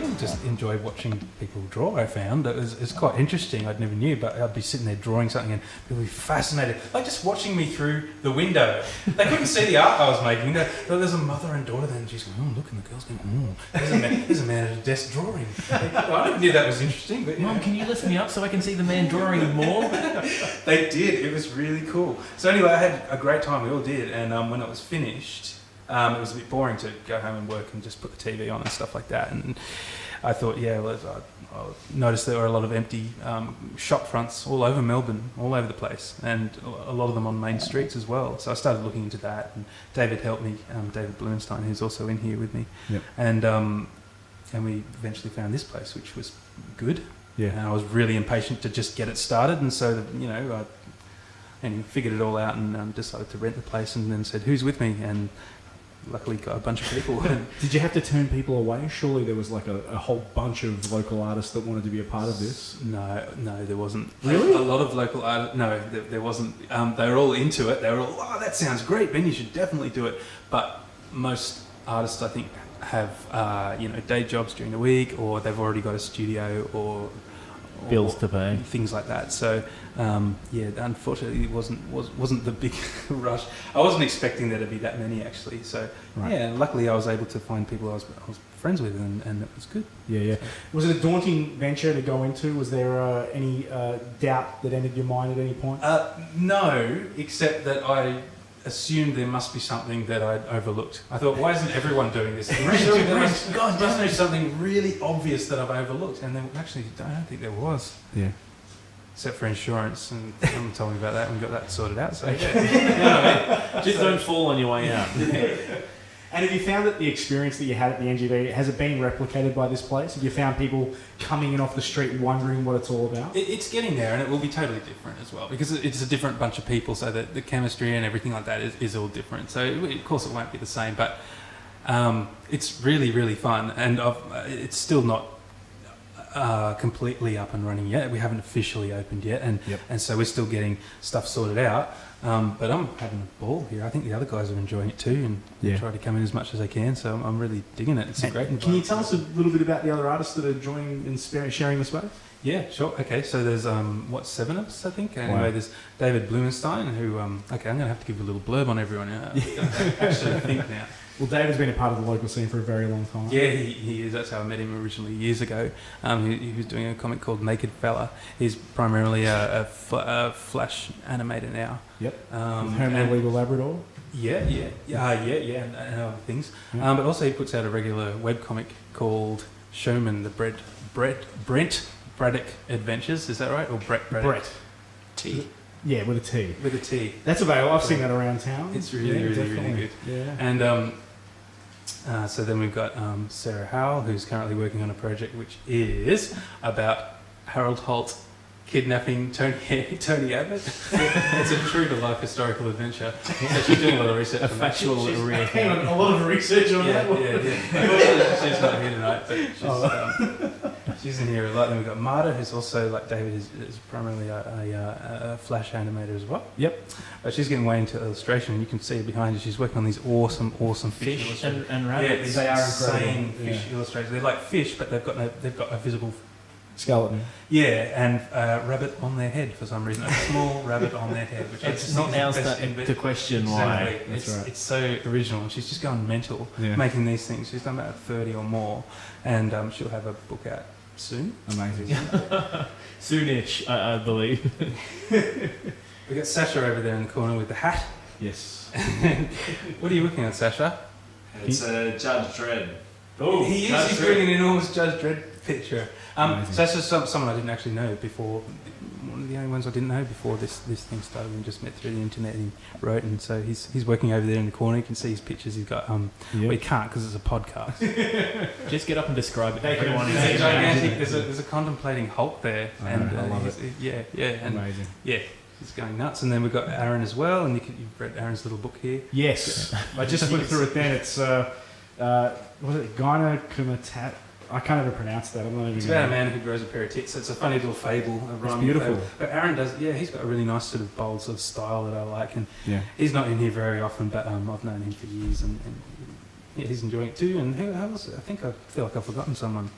people just enjoy watching people draw. I found it's quite interesting. I'd never knew, but I'd be sitting there drawing something, and people would be fascinated, like just watching me through the window. They couldn't see the art I was making. There's a mother and daughter there, and she's going, "Oh, look," and the girl's going, "Oh, there's a man at a desk drawing." I never knew that was interesting. But Mum, can you lift me up so I can see the man drawing more? They did. It was really cool. So anyway, I had a great time. We all did, and when it was finished. It was a bit boring to go home and work and just put the TV on and stuff like that. And I thought, I noticed there were a lot of empty shop fronts all over Melbourne, all over the place, and a lot of them on main streets as well. So I started looking into that, and David helped me, David Blumenstein, who's also in here with me. Yep. And we eventually found this place, which was good. Yeah. And I was really impatient to just get it started, and so, and figured it all out and decided to rent the place, and then said, "Who's with me?" And luckily got a bunch of people. Did you have to turn people away? Surely there was like a whole bunch of local artists that wanted to be a part of this. No, there wasn't. Really? A lot of local artists. No, there wasn't. They were all into it. They were all, "Oh, that sounds great, Ben. You should definitely do it." But most artists, I think, have day jobs during the week, or they've already got a studio, or Bills to pay, things like that. So unfortunately, it wasn't the big rush. I wasn't expecting there to be that many, actually. So right. Luckily I was able to find people I was friends with, and it was good. Yeah. Was it a daunting venture to go into? Was there any doubt that entered your mind at any point? No, except that I assumed there must be something that I'd overlooked. I thought, why isn't everyone doing this? There must be something really obvious that I've overlooked. And then actually, I don't think there was. Yeah. Except for insurance, and someone told me about that and got that sorted out. So yeah. Just don't fall on your way out. And have you found that the experience that you had at the NGV, has it been replicated by this place? Have you found people coming in off the street and wondering what it's all about? It's getting there, and it will be totally different as well, because it's a different bunch of people, so the chemistry and everything like that is all different. So of course it won't be the same, but it's really, really fun, and it's still not completely up and running yet. We haven't officially opened yet, and so we're still getting stuff sorted out. But I'm having a ball here. I think the other guys are enjoying it too, and try to come in as much as they can. So I'm really digging it. It's a great environment. Can you tell us a little bit about the other artists that are joining and sharing the space? Yeah, sure. Okay, so there's 7 of us, I think. Anyway, there's David Blumenstein, who I'm going to have to give a little blurb on everyone now. Actually think now. Well, David's been a part of the local scene for a very long time. Yeah, he is. That's how I met him originally years ago. He was doing a comic called Naked Fella. He's primarily a Flash animator now. Yep. With Homo Legal Labrador. Yeah, and other things. But also he puts out a regular webcomic called Showman, the Brent Braddock Adventures. Is that right? Or Brett Braddock? Brett. T. Yeah, with a T. With a T. That's available. I've seen that around town. It's really good. Yeah. And so then we've got Sarah Howell, who's currently working on a project which is about Harold Holt kidnapping Tony Abbott. It's a true-to-life historical adventure. So she's doing a lot of research. A factual research. A lot of research on that one. Yeah. She's not here tonight, but she's in here a lot. Then we've got Marta, who's also, like David, is primarily a Flash animator as well. Yep. But she's getting way into illustration, and you can see behind her, she's working on these awesome Fish and yeah, rabbits. they are insane fish illustrations. They're like fish, but they've got a visible skeleton. Yeah, and a rabbit on their head for some reason. A small rabbit on their head. Which it's not now starting to question why. It's so original, and she's just gone mental making these things. She's done about 30 or more, and she'll have a book out soon. Amazing. Soonish, I believe. We've got Sasha over there in the corner with the hat. Yes. What are you looking at, Sasha? It's Judge Dredd. Oh, he is. He's doing an enormous Judge Dredd picture. So that's just someone I didn't actually know before. One of the only ones I didn't know before this thing started. We just met through the internet, and he wrote. And so he's working over there in the corner. You can see his pictures. He's got well, you can't because it's a podcast. Just get up and describe it. Everyone is gigantic. There's a contemplating Hulk there, and I love it. And amazing. Yeah. He's going nuts, and then we've got Aaron as well, and you've read Aaron's little book here. Yes, I just went through it then. It's was it gynecomastia? I can't ever pronounce that. I'm not even. It's about a man who grows a pair of tits. It's a funny little fable. It's beautiful. Fable. But Aaron does. Yeah, he's got a really nice sort of bold sort of style that I like, and yeah, he's not in here very often, but I've known him for years, and yeah, he's enjoying it too. And who else? I think I feel like I've forgotten someone.